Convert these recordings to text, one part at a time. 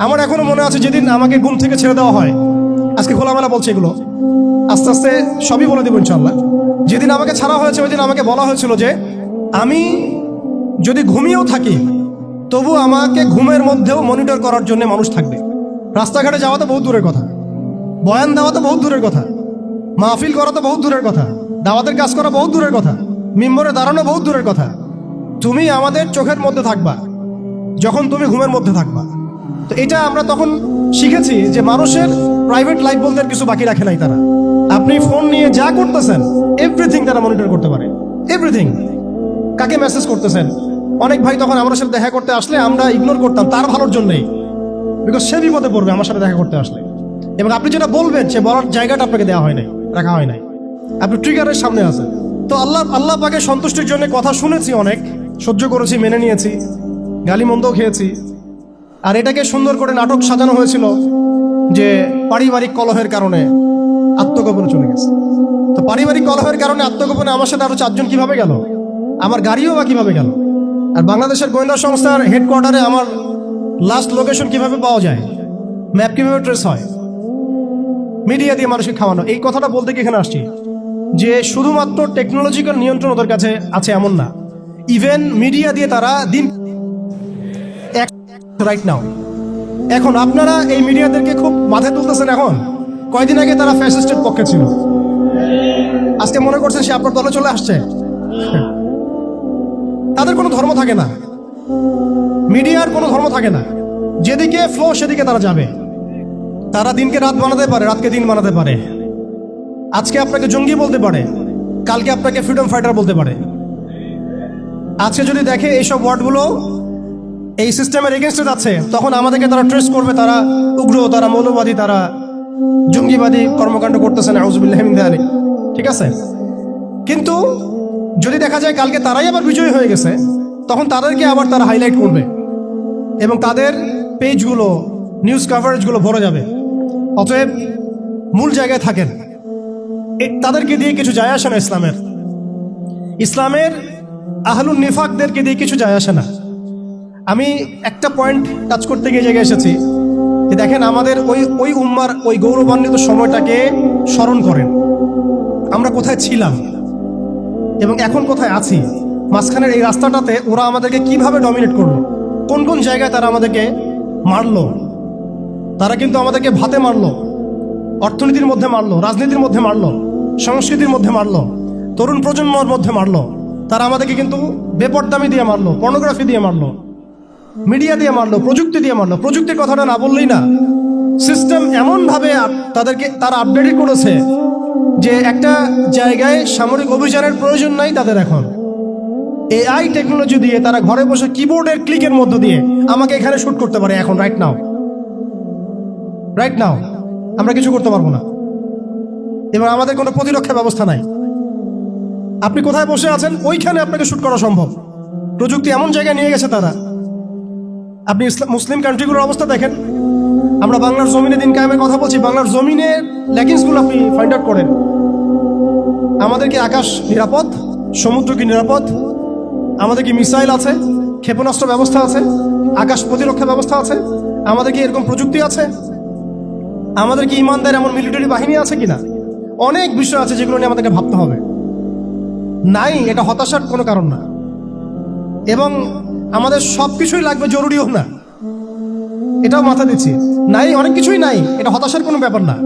আমার এখনো মনে আছে যেদিন আমাকে ঘুম থেকে ছেড়ে দেওয়া হয়, আজকে খোলামেলা বলছে এগুলো, আস্তে আস্তে সবই বলে দেবো ইনশাল্লাহ। যেদিন আমাকে ছাড়া হয়েছে ওই দিন আমাকে বলা হয়েছিল যে আমি যদি ঘুমিয়েও থাকি তবু আমাকে ঘুমের মধ্যেও মনিটর করার জন্য মানুষ থাকবে। রাস্তাঘাটে যাওয়া তো বহুত দূরের কথা, বয়ান দেওয়া তো বহুত দূরের কথা, মাহফিল করা তো বহুত দূরের কথা, দাওয়াতের কাজ করা বহুত দূরের কথা, মিম্বরে দাঁড়ানো বহুত দূরের কথা। তুমি আমাদের চোখের মধ্যে থাকবা যখন তুমি ঘুমের মধ্যে থাকবা। তো এটা আমরা তখন শিখেছি যে মানুষের প্রাইভেট লাইফ বলতে আর কিছু বাকি রাখে নাই তারা। আপনি ফোন নিয়ে যা করতেছেন এভরিথিং তারা মনিটর করতে পারে, এভরিথিং। কাকে মেসেজ করতেছেন, অনেক ভাই তখন আমার সাথে দেখা করতে আসলে আমরা ইগনোর করতাম তার ভালোর জন্যই, বিকজ সে বিপদে পড়বে আমার সাথে দেখা করতে আসলে। এবং আপনি যেটা বলবেন সে বলার জায়গাটা আপনাকে দেওয়া হয় নাই, রাখা হয় নাই, আপনি ট্রিগারের সামনে আছেন। তো আল্লাহ পাকে সন্তুষ্টির জন্য কথা শুনেছি, অনেক সহ্য করেছি, মেনে নিয়েছি, গালি মন্দও খেয়েছি। আর এটাকে সুন্দর করে নাটক সাজানো হয়েছিল যে পারিবারিক কলহের কারণে আত্মগোপনে চলে গেছে। তো পারিবারিক কলহের কারণে আত্মগোপনে আমার সাথে আরো 4 জন কিভাবে গেল, আমার গাড়িও বা কিভাবে গেল, আর বাংলাদেশের গোয়েন্দা সংস্থার হেডকোয়ার্টারে আমার লাস্ট লোকেশন কিভাবে পাওয়া যায়, ম্যাপ কিভাবে ট্রেস হয়, মিডিয়া দিয়ে মানুষকে খাওয়ানো। এই কথাটা বলতে কি এখানে আসছি যে শুধুমাত্র টেকনোলজিক্যাল নিয়ন্ত্রণ ওদের কাছে আছে এমন না, ইভেন মিডিয়া দিয়ে তারা দিন রাইট নাও। এখন আপনারা এই মিডিয়াদেরকে খুব মাথায় তুলতেছেন। এখন কয়দিন আগে তারা ফ্যাসিস্টের পক্ষে ছিল, আজকে মনে করছেন সে আপনার দলে চলে আসছে। তাদের কোনো ধর্ম থাকে না, মিডিয়ার কোনো ধর্ম থাকে না, যেদিকে ফ্লো সেদিকে তারা যাবে। তারা দিনকে রাত বানাতে পারে, রাতকে দিন বানাতে পারে। আজকে আপনাকে জঙ্গি বলতে পারে, কালকে আপনাকে ফ্রিডম ফাইটার বলতে পারে। আজকে যদি দেখে এইসব ওয়ার্ডগুলো এই সিস্টেমের এগেনস্টে যাচ্ছে, তখন আমাদেরকে তারা ট্রেস করবে, তারা উগ্র, তারা মৌলবাদী, তারা জঙ্গিবাদী কর্মকাণ্ড করতেছে, নাউযুবিল্লাহি মিন যালিক। ঠিক আছে, কিন্তু যদি দেখা যায় কালকে তারাই আবার বিজয়ী হয়ে গেছে, তখন তাদেরকে আবার তারা হাইলাইট করবে এবং তাদের পেজগুলো, নিউজ কাভারেজগুলো ভরে যাবে। অতএব মূল জায়গায় থাকেন, তাদেরকে দিয়ে কিছু যায় আসে না। ইসলামের আহলুন নিফাকদেরকে দিয়ে কিছু যায় আসে না। আমি একটা পয়েন্ট টাচ করতে গিয়ে জায়গায় এসেছি যে দেখেন আমাদের ওই উম্মার ওই গৌরবান্বিত সময়টাকে স্মরণ করেন, আমরা কোথায় ছিলাম এবং এখন কোথায় আছি। মাঝখানের এই রাস্তাটাতে ওরা আমাদেরকে কিভাবে ডমিনেট করলো, কোন কোন জায়গায় তারা আমাদেরকে মারলো। তারা কিন্তু আমাদেরকে ভাতে মারলো, অর্থনীতির মধ্যে মারলো, রাজনীতির মধ্যে মারলো, সংস্কৃতির মধ্যে মারলো, তরুণ প্রজন্মের মধ্যে মারলো। তারা আমাদেরকে কিন্তু বেপরদামি দিয়ে মারলো, পর্নোগ্রাফি দিয়ে মারলো, মিডিয়া দিয়ে মারলো, প্রযুক্তি দিয়ে মারলো। প্রযুক্তির কথাটা না বললেই না, সিস্টেম এমনভাবে তারা আপডেট করেছে যে একটা জায়গায় সামরিক অভিযানের প্রয়োজন নাই তাদের। এখন এআই টেকনোলজি দিয়ে তারা ঘরে বসে কিবোর্ডের ক্লিকের মধ্য দিয়ে আমাকে এখানে শুট করতে পারে। এখন রাইট নাও আমরা কিছু করতে পারবো না, এবং আমাদের কোনো প্রতিরক্ষা ব্যবস্থা নাই। আপনি কোথায় বসে আছেন ওইখানে আপনাকে শুট করা সম্ভব। প্রযুক্তি এমন জায়গায় নিয়ে গেছে তারা। আপনি মুসলিম কান্ট্রিগুলোর অবস্থা দেখেন। আমরা বাংলার জমিনে দিন কায়েমের কথা বলছি, বাংলার জমিনের ল্যাকিংসগুলো আপনি ফাইন্ড আউট করেন। আমাদের কি আকাশ নিরাপদ, সমুদ্র কি নিরাপদ, আমাদের কি মিসাইল আছে, ক্ষেপণাস্ত্র ব্যবস্থা আছে, আকাশ প্রতিরক্ষা ব্যবস্থা আছে, আমাদের কি এরকম প্রযুক্তি আছে, আমাদের কি ইমানদার এমন মিলিটারি বাহিনী আছে কিনা। অনেক বিষয় আছে যেগুলো নিয়ে আমাদেরকে ভাবতে হবে। নাই, এটা হতাশার কোনো কারণ না। এবং আমাদের সব কিছুই লাগবে, জরুরিও না, এটাও মাথা দিচ্ছি। নাই, অনেক কিছুই নাই, এটা হতাশার কোনো ব্যাপার না।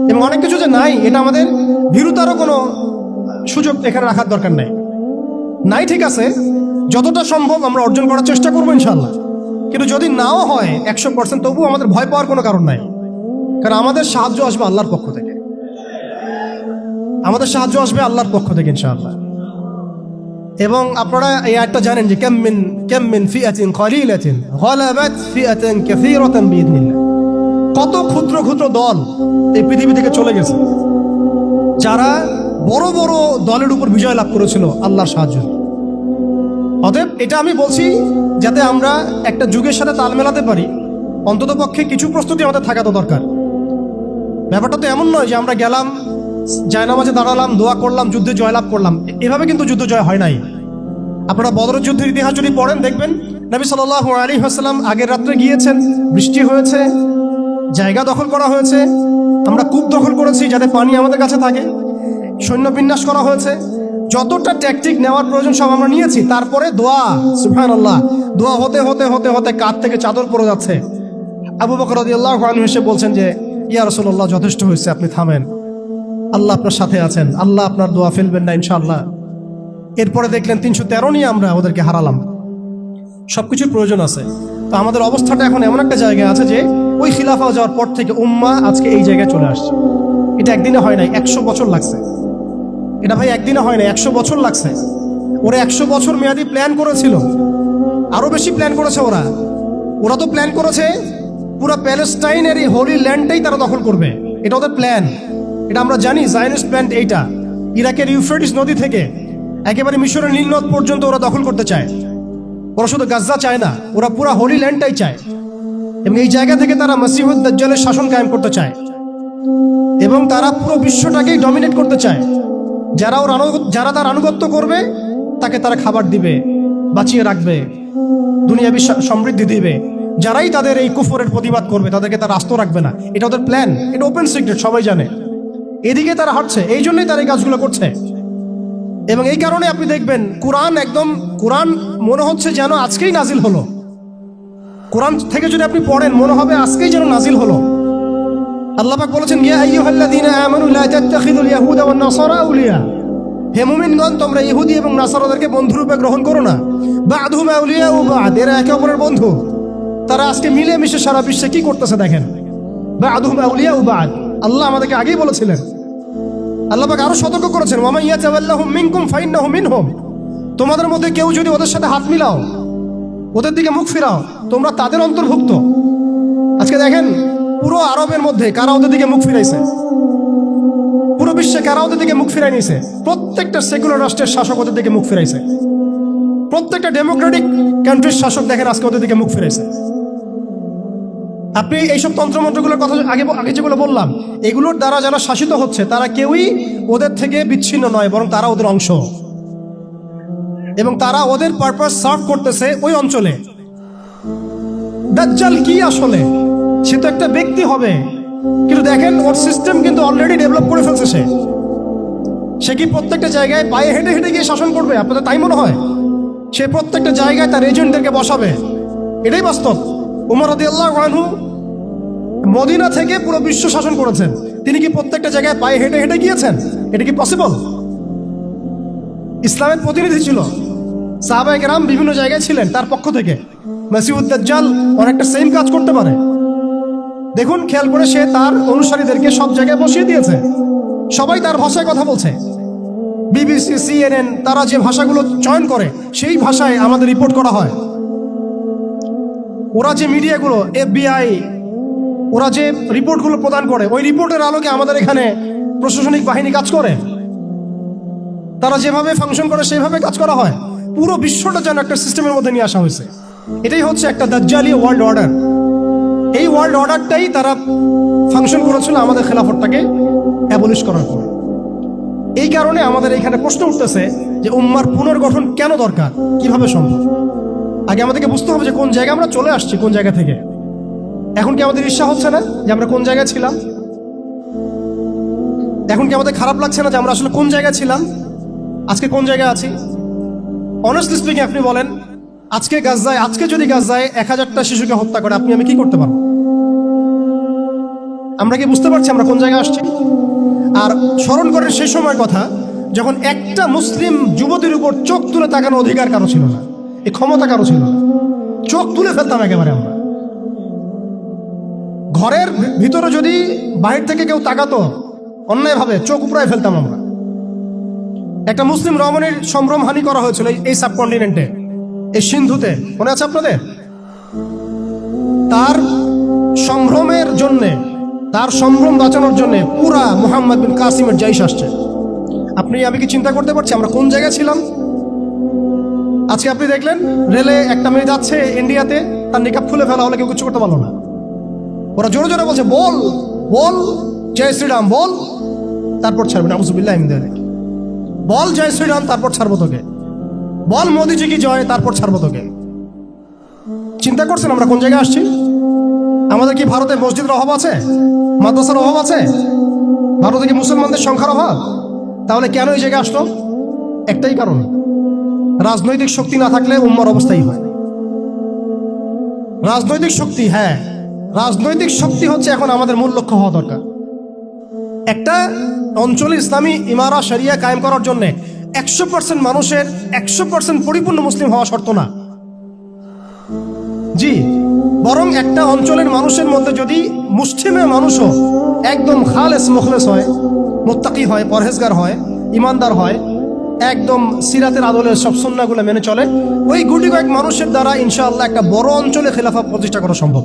এবং অনেক কিছু যে নাই, এটা আমাদের ভীরুতারও কোনো সুযোগ এখানে রাখার দরকার নাই। নাই, ঠিক আছে, যতটা সম্ভব আমরা অর্জন করার চেষ্টা করবো ইনশাল্লাহ। কিন্তু যদি নাও হয় 100%, তবু আমাদের ভয় পাওয়ার কোনো কারণ নাই। কারণ আমাদের সাহায্য আসবে আল্লাহর পক্ষ থেকে, আমাদের সাহায্য আসবে আল্লাহর পক্ষ থেকে ইনশাআল্লাহ। এবং আপনারা এই আয়াতটা জানেন যে কাম মিন ফিআতিন কালিলাতিন গালাবাত ফিআতান কাসীরাতান বিইذنিল্লাহ। কত ক্ষুদ্র ক্ষুদ্র দল এই পৃথিবী থেকে চলে গেছে, যারা বড় বড় দলের উপর বিজয় লাভ করেছিল আল্লাহর সাহায্য। অতএব এটা আমি বলছি যাতে আমরা একটা যুগের সাথে তাল মেলাতে পারি, অন্ততপক্ষে কিছু প্রস্তুতি আমাদের থাকা তো দরকার। ব্যাপারটা তো এমন নয় যে আমরা গেলাম, জায়নামাজে দাঁড়ালাম, দোয়া করলাম, যুদ্ধে জয়লাভ করলাম। এভাবে কিন্তু যুদ্ধ জয় হয় নাই। আপনারা বদরের যুদ্ধের ইতিহাস যদি পড়েন দেখবেন নবী সাল্লাল্লাহু আলাইহি ওয়াসাল্লাম আগের রাত্রে গিয়েছেন, বৃষ্টি হয়েছে, জায়গা দখল করা হয়েছে, আমরা কূপ দখল করেছি যাতে পানি আমাদের কাছে থাকে, সৈন্য বিন্যাস করা হয়েছে, যতটা ট্যাকটিক নেওয়ার প্রয়োজন সব আমরা নিয়েছি। তারপরে দোয়া, সুবহানাল্লাহ, দোয়া হতে হতে হতে হতে কাঁধ থেকে চাদর পড়ে যাচ্ছে। আবু বকর রাদিয়াল্লাহু আনহু এসে বলছেন যে ইয়া রাসূলুল্লাহ, যথেষ্ট হয়েছে, আপনি থামেন, আল্লাহ আপনার সাথে আছেন, আল্লাহ আপনার দোয়া ফেলবেন না ইনশাআল্লাহ। এরপরে দেখলেন 313 নিয়ে আমরা ওদেরকে হারালাম। সবকিছুর প্রয়োজন আছে। তো আমাদের অবস্থাটা এখন এমন একটা জায়গায় আছে যে ওই খিলাফা যাওয়ার পর থেকে উম্মাহ আজকে এই জায়গায় চলে আসছে। এটা একদিনে হয় নাই, 100 বছর লাগছে। এটা ভাই একদিনে হয় নাই, 100 বছর লাগছে। ওরা 100 বছর মেয়াদি প্ল্যান করেছিল, আরো বেশি প্ল্যান করেছে। ওরা তো প্ল্যান করেছে পুরো প্যালেস্টাইনের এই হোলি ল্যান্ডটাই তারা দখল করবে। এটা ওদের প্ল্যান, এটা আমরা জানি। জায়নিস্ট প্ল্যান এইটা, ইরাকের ইউফ্রেটিস নদী থেকে একেবারে মিশরের নীল নদ পর্যন্ত ওরা দখল করতে চায়। ওরা শুধু গাজ্জা চায় না, ওরা পুরো হোলি ল্যান্ডটাই চায়। এবং এই জায়গা থেকে তারা মসিহুদ দাজ্জালের শাসন কায়েম করতে চায় এবং তারা পুরো বিশ্বটাকেই ডমিনেট করতে চায়। যারা তার আনুগত্য করবে তাকে তারা খাবার দিবে, বাঁচিয়ে রাখবে, দুনিয়াবী সমৃদ্ধি দিবে। যারাই তাদের এই কুফরের প্রতিবাদ করবে তাদেরকে তারা আস্ত রাখবে না। এটা ওদের প্ল্যান, এটা ওপেন সিক্রেট, সবাই জানে। এদিকে তারা হাঁটছে, এই জন্যই তারা এই কাজগুলো করছে। এবং এই কারণে আপনি দেখবেন কোরআন মনে হচ্ছে যেন আজকেই নাজিল হলো। কোরআন থেকে যদি আপনি পড়েন মনে হবে আজকেই যেন নাজিল হলো। আল্লাহ পাক বলেছেন, ইয়া আইয়ুহাল্লাযীনা আমানু লা তাত্তাখিযুল ইয়াহুদা ওয়ান নাসারা আউলিয়া, হে মুমিনগণ, তোমরা ইহুদি এবং নাসারাদেরকে বন্ধুরূপে গ্রহণ করো না। বা'দুহুম আউলিয়াউ বা'দ, এরা একে অপরের বন্ধু। তারা আজকে মিলে মিশে সারা বিশ্বে কি করতেছে দেখেন। বা'দুহুম আউলিয়াউ বা'দ, আল্লাহ আমাদেরকে আগেই বলেছিলেন। আল্লাহ পাক আরো সতর্ক করেছেন, ওয়া মান ইয়াতাওয়াল্লাহুম মিনকুম ফাইন্নাহু মিনহুম, তোমাদের মধ্যে কেউ যদি ওদের সাথে হাত মিলাও, ওদের দিকে মুখ ফিরাও, তোমরা তাদের অন্তর্ভুক্ত। আজকে দেখেন পুরো আরবের মধ্যে কারা ওদের দিকে মুখ ফিরাইছে, পুরো বিশ্বে কারা ওদের দিকে মুখ ফিরাই নিয়েছে। প্রত্যেকটা সেকুলার রাষ্ট্রের শাসক ওদের দিকে মুখ ফিরাইছে। প্রত্যেকটা ডেমোক্রেটিক কান্ট্রির শাসক দেখেন আজকে ওদের দিকে মুখ ফিরাইছে। আপনি এইসব তন্ত্রমন্ত্রগুলোর কথা আগে যেগুলো বললাম, এগুলোর দ্বারা যারা শাসিত হচ্ছে তারা কেউই ওদের থেকে বিচ্ছিন্ন নয়, বরং তারা ওদের অংশ এবং তারা ওদের পারপাস সার্ভ করতেছে ওই অঞ্চলে। দাজ্জাল কি আসলে? সে তো একটা ব্যক্তি হবে, কিন্তু দেখেন ওর সিস্টেম কিন্তু অলরেডি ডেভেলপ করে ফেলছে। সে কি প্রত্যেকটা জায়গায় পায়ে হেঁটে হেঁটে গিয়ে শাসন করবে? আপনাদের তাই মনে হয়? সে প্রত্যেকটা জায়গায় তার এজেন্টদেরকে বসাবে, এটাই বাস্তব। উমর রাদিয়াল্লাহু আনহু মদিনা থেকে পুরো বিশ্ব শাসন করেছেন। তিনি কি প্রত্যেকটা জায়গায় পায়ে হেঁটে হেঁটে গিয়েছেন? এটা কি পসিবল? ইসলামের প্রতিনিধি ছিল, সাহাবায়ে কেরাম বিভিন্ন জায়গায় ছিলেন তার পক্ষ থেকে। মসিহুদ দাজ্জাল অনেকটা সেম কাজ করতে পারে। দেখুন, খেয়াল করে সে তার অনুসারীদেরকে সব জায়গায় বসিয়ে দিয়েছে, সবাই তার ভাষায় কথা বলছে। বিবিসি, CNN, তারা যে ভাষাগুলো চয়ন করে সেই ভাষায় আমাদের রিপোর্ট করা হয়। ওরা যে মিডিয়াগুলো, FBI, ওরা যে রিপোর্টগুলো প্রদান করে, ওই রিপোর্টের আলোকে আমাদের এখানে প্রশাসনিক বাহিনী কাজ করে। তারা যেভাবে ফাংশন করে সেইভাবে কাজ করা হয়। পুরো বিশ্বটা যেন একটা সিস্টেমের মধ্যে নিয়ে আসা হয়েছে। এটাই হচ্ছে একটা দাজ্জালি ওয়ার্ল্ড অর্ডার। এই ওয়ার্ল্ড অর্ডারটাই তারা ফাংশন করেছিল আমাদের খেলাফতটাকে অ্যাবলিশ করার পর। এই কারণে আমাদের এখানে প্রশ্ন উঠতেছে যে উম্মার পুনর্গঠন কেন দরকার, কিভাবে সম্ভব? আগে আমাদেরকে বুঝতে হবে যে কোন জায়গায় আমরা চলে আসছি, কোন জায়গা থেকে। এখন কি আমাদের ঈর্ষা হচ্ছে না যে আমরা কোন জায়গায় ছিলাম? এখন কি আমাদের খারাপ লাগছে না যে আমরা আসলে কোন জায়গায় ছিলাম, আজকে কোন জায়গায় আছি? অনেস্টলি স্পিকিং, আপনি বলেন, আজকে যদি গাজায় 1000টা শিশুকে হত্যা করে আমি কি করতে পারবো? আমরা কি বুঝতে পারছি আমরা কোন জায়গায় আসছি? আর স্মরণ করেন সেই সময়ের কথা যখন একটা মুসলিম যুবতীর উপর চোখ তুলে তাকানোর অধিকার কারো ছিল না, এই ক্ষমতা কারো ছিল না। চোখ তুলে ফেলতাম একেবারে আমরা। ঘরের ভিতরে যদি বাহির থেকে কেউ তাকাতো অন্যায়ভাবে, চোখ উপড়ায় ফেলতাম আমরা। একটা মুসলিম রমণীর সম্ভ্রমহানি করা হয়েছিল এই সাবকন্টিনেন্টে, এই সিন্ধুতে, মনে আছে আপনাদের? তার সম্ভ্রমের জন্যে, তার সম্ভ্রম বাঁচানোর জন্য পুরা মুহাম্মদ বিন কাসিমের জাইশ আসছে। আমি কি চিন্তা করতে পারছি আমরা কোন জায়গায় ছিলাম? আজকে আপনি দেখলেন রেলে একটা মেয়ে যাচ্ছে ইন্ডিয়াতে, তার নিকাব খুলে ফেলা হলে কেউ কিছু করতে পারলো না। ওরা জোরে জোরে বলছে, বল বল জয় শ্রীরাম, বল, তারপর ছাড়বে না, আউযুবিল্লাহি মিন যালিক। বল জয় শ্রীরাম, তারপর ছাড়বো তোকে। বল মোদিজি কি জয়, তারপর ছাড়বো তোকে। চিন্তা করছেন আমরা কোন জায়গায় আসছি? আমাদের কি ভারতে মসজিদের অভাব আছে, মাদ্রাসার অভাব আছে? ভারতে কি মুসলমানদের সংখ্যার অভাব? তাহলে কেন এই জায়গায় আসলো? একটাই কারণ, রাজনৈতিক শক্তি না থাকলে উম্মার অবস্থাই হয়। রাজনৈতিক শক্তি, হ্যাঁ রাজনৈতিক শক্তি হচ্ছে এখন আমাদের মূল লক্ষ্য হওয়া দরকার। একটা অঞ্চলে ইসলামী ইমারা শরিয়া কায়েম করার জন্য 100% মানুষের 100% পরিপূর্ণ মুসলিম হওয়া শর্ত না। জি, বরং একটা অঞ্চলের মানুষের মধ্যে যদি মুসলিমে মানুষও একদম খালেস মুখলেস হয়, মুত্তাকি হয়, পরহেজগার হয়, ইমানদার হয়, একদম সিরাতের আদলে সব সুন্নাহগুলো মেনে চলে, ওই গুটি কয়েক মানুষের দ্বারা ইনশাআল্লাহ একটা বড় অঞ্চলে খেলাফা প্রতিষ্ঠা করা সম্ভব।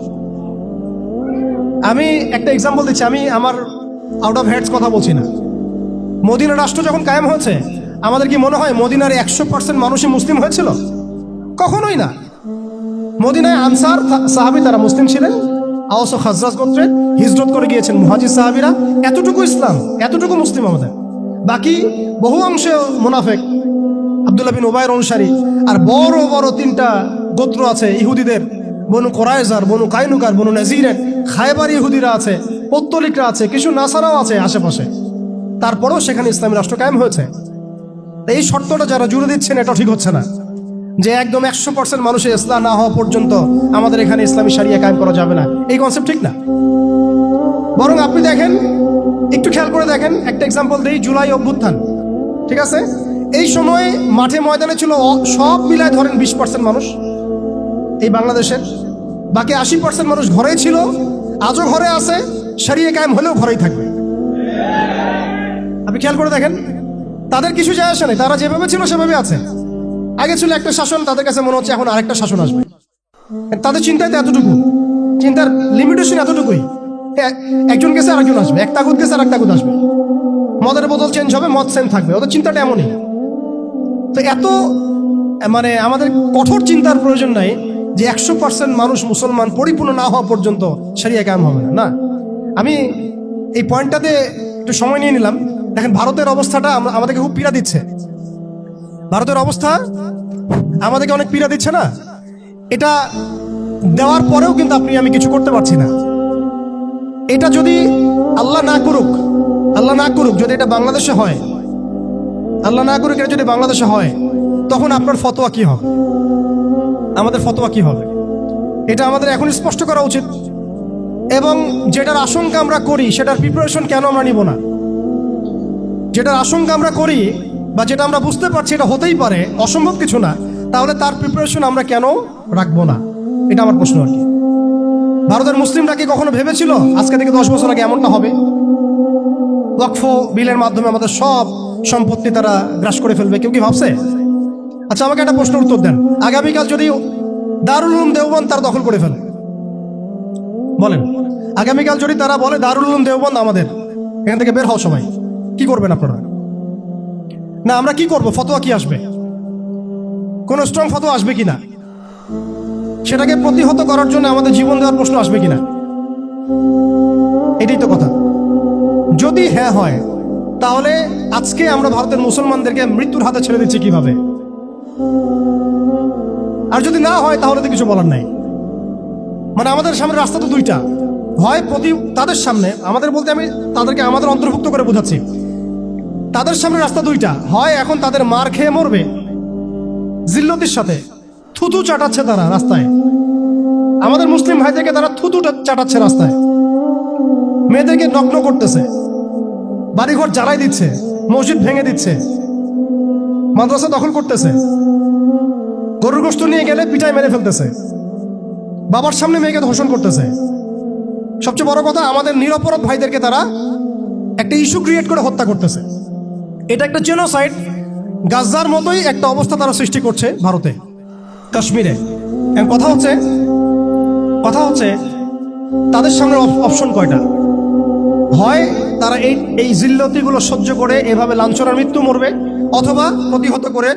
আমি একটা এক্সাম্পল দিচ্ছি, আমি আমার আউট অফ হেডস কথা বলছি না। মদিনা রাষ্ট্র যখন কায়েম হয়েছে, আমাদের কি মনে হয় মদিনার 100% মানুষই মুসলিম হয়েছিল? কখনোই না। মদিনায় আনসার সাহাবী তারা মুসলিম ছিলেন, আওস ও খাজরাজ গোত্রে হিজরত করে গিয়েছেন মুহাজির সাহাবীরা, এতটুকু ইসলাম, এতটুকু মুসলিম আমাদের। বাকি বহু অংশে মুনাফেক, আব্দুল্লাহ বিন উবাইর অনুসারী, আর বড় বড় 3টা গোত্র আছে ইহুদিদের, বনু কোরাইজার, বনু কাইনুকার, বনু নাজিরের, খায়বার ইহুদিরা আছে, পত্তলিকরা আছে, কিছু নাসারাও আছে আশেপাশে। তারপরেও সেখানে ইসলামী রাষ্ট্র কায়েম হয়েছে। এই শর্তটা যারা জুড়ে দিচ্ছেন এটা ঠিক হচ্ছে না, যে একদম 100% মানুষের ইসলাম না হওয়া পর্যন্ত আমাদের এখানে ইসলামী শরিয়া কায়েম করা যাবে না, এই কনসেপ্ট ঠিক না। বরং আপনি দেখেন, একটু খেয়াল করে দেখেন, একটা এক্সাম্পল দিই, জুলাই অভ্যুত্থান, ঠিক আছে? এই সময় মাঠে ময়দানে ছিল সব মিলায় ধরেন 20% মানুষ এই বাংলাদেশের, বাকি 80% মানুষ ঘরেই ছিল, আজও ঘরে আছে, শরিয়া কায়েম হলেও ঘরেই থাকবে। আপনি খেয়াল করে দেখেন, তাদের কিছু যায় আসে নাই, তারা যেভাবে ছিল সেভাবে আছে। আগে ছিল একটা শাসন, তাদের কাছে মনে হচ্ছে এখন আরেকটা শাসন আসবে। তাদের চিন্তায় তো এতটুকু, চিন্তার লিমিটেশন এতটুকুই। একজন গেছে আরেকজন আসবে, এক তাগুত গেছে আর এক তাগুত আসবে, মদের বোতল চেঞ্জ হবে, মদ সেম থাকবে, ওদের চিন্তাটা এমনই। তো এত মানে আমাদের কঠোর চিন্তার প্রয়োজন নাই যে 100% মানুষ মুসলমান পরিপূর্ণ না হওয়া পর্যন্ত শরিয়া কায়েম হবে না। আমি এই পয়েন্টটাতে একটু সময় নিয়ে নিলাম। দেখেন ভারতের অবস্থাটা আমাদেরকে খুব পীড়া দিচ্ছে। ভারতের অবস্থা আমাদেরকে অনেক পীড়া দিচ্ছে না? এটা দেওয়ার পরেও কিন্তু আমি কিছু করতে পারছি না। এটা যদি আল্লাহ না করুক যদি এটা বাংলাদেশে হয়, আল্লাহ না করুক এটা যদি বাংলাদেশে হয়, তখন আপনার ফতোয়া কি হবে, আমাদের ফতোয়া কি হবে, এটা আমাদের এখন স্পষ্ট করা উচিত। এবং যেটার আশঙ্কা আমরা করি সেটার প্রিপারেশন কেন আমরা নিব না? যেটার আশঙ্কা আমরা করি বা যেটা আমরা বুঝতে পারছি এটা হতেই পারে, অসম্ভব কিছু না, তাহলে তার প্রিপারেশন আমরা কেন রাখবো না? এটা আমার প্রশ্ন আর কি। ভারতের মুসলিমরা কি কখনো ভেবেছিল আজকে থেকে 10 বছর আগে এমনটা হবে? ওয়াকফ বিলের মাধ্যমে আমাদের সব সম্পত্তি তারা গ্রাস করে ফেলবে, কেউ কি ভাবছে? আচ্ছা আমাকে একটা প্রশ্নের উত্তর দেন, আগামীকাল যদি দারুল উলুম দেওবন্দ তারা দখল করে ফেলে, বলেন আগামীকাল যদি তারা বলে দারুল উলুম দেওবন্দ আমাদের, এখান থেকে বের হও সবাই, কি করবেন আপনারা? না আমরা কি করব? ফতোয়া কি আসবে? কোন স্ট্রং ফতোয়া আসবে কিনা? সেটাকে প্রতিহত করার জন্য আমাদের জীবন দেওয়ার প্রশ্ন আসবে কিনা? এটাই তো কথা। যদি হ্যাঁ হয়, তাহলে আজকে আমরা ভারতের মুসলমানদেরকে মৃত্যুর হাতে ছেড়ে দিচ্ছি কিভাবে? আর যদি না হয় তাহলে তো কিছু বলার নাই। মানে আমাদের সামনে রাস্তা তো দুইটা, হয় তাদের সামনে, আমাদের বলতে আমি তাদেরকে আমাদের অন্তর্ভুক্ত করে বোঝাচ্ছি, তাদের সামনে রাস্তা দুইটা, হয় এখন তাদের মার খেয়ে মরবে জিল্লতির সাথে, থুতু চাটাচ্ছে তারা রাস্তায়, আমাদের মুসলিম ভাইদেরকে তারা থুতু চাটাচ্ছে রাস্তায়, মেয়েদেরকে নগ্ন করতেছে, বাড়িঘর জ্বালাই দিচ্ছে, মসজিদ ভেঙে দিচ্ছে, মাদ্রাসা দখল করতেছে, গরুর গোশত নিয়ে গেলে পিটায় মেরে ফেলতেছে, বাবার সামনে মেয়েকে ধর্ষণ করতেছে। সবচেয়ে বড় কথা, আমাদের নিরপরাধ ভাইদেরকে তারা একটা ইস্যু ক্রিয়েট করে হত্যা করতেছে। এটা একটা জেনোসাইড, গাজার মতোই একটা অবস্থা তারা সৃষ্টি করছে ভারতে, কাশ্মীরে। কথা হচ্ছে তাদের সামনে অপশন কয়টা? হয় তারা এই জিল্লতিগুলো সহ্য করে এভাবে লাঞ্ছনার মৃত্যু মরবে, অথবা প্রতিহত করে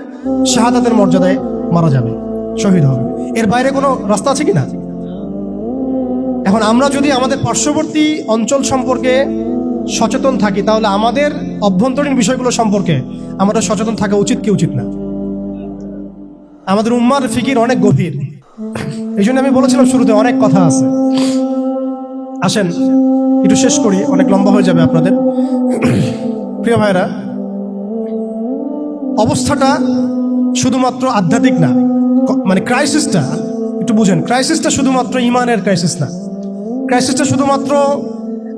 শাহাদাতের মর্যাদায় মারা যাবে, শহীদ হবে। এর বাইরে কোনো রাস্তা আছে কিনা? এখন আমরা যদি আমাদের পার্শ্ববর্তী অঞ্চল সম্পর্কে সচেতন থাকি, তাহলে আমাদের অভ্যন্তরীণ বিষয়গুলো সম্পর্কে আমাদের সচেতন থাকা উচিত কি উচিত না? আমাদের উম্মার ফিকির অনেক গভীর। এই জন্য আমি বলেছিলাম শুরুতে অনেক কথা আছে। আসেন একটু শেষ করি, অনেক লম্বা হয়ে যাবে আপনাদের। প্রিয় ভাইরা, অবস্থাটা শুধুমাত্র আধ্যাত্মিক না, মানে ক্রাইসিসটা একটু বুঝেন, ক্রাইসিসটা শুধুমাত্র ইমানের ক্রাইসিস না, ক্রাইসিসটা শুধুমাত্র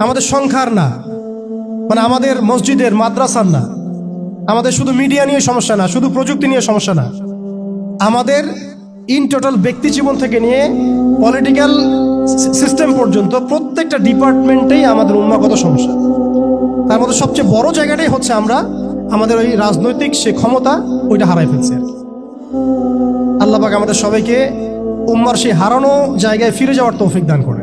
আমাদের সংখ্যার না, মানে আমাদের মসজিদের মাদ্রাসার না, আমাদের শুধু মিডিয়া নিয়ে সমস্যা না, শুধু প্রযুক্তি নিয়ে সমস্যা না, আমাদের ইন টোটাল ব্যক্তি জীবন থেকে নিয়ে পলিটিক্যাল সিস্টেম পর্যন্ত প্রত্যেকটা ডিপার্টমেন্টেই আমাদের উন্মাগত সমস্যা। তার মধ্যে সবচেয়ে বড় জায়গাটাই হচ্ছে আমরা আমাদের ওই রাজনৈতিক সে ক্ষমতা ওইটা হারাই ফেলছি। আল্লাহ পাক আমাদের সবাইকে উম্মার সেই হারানো জায়গায় ফিরে যাওয়ার তৌফিক দান করে।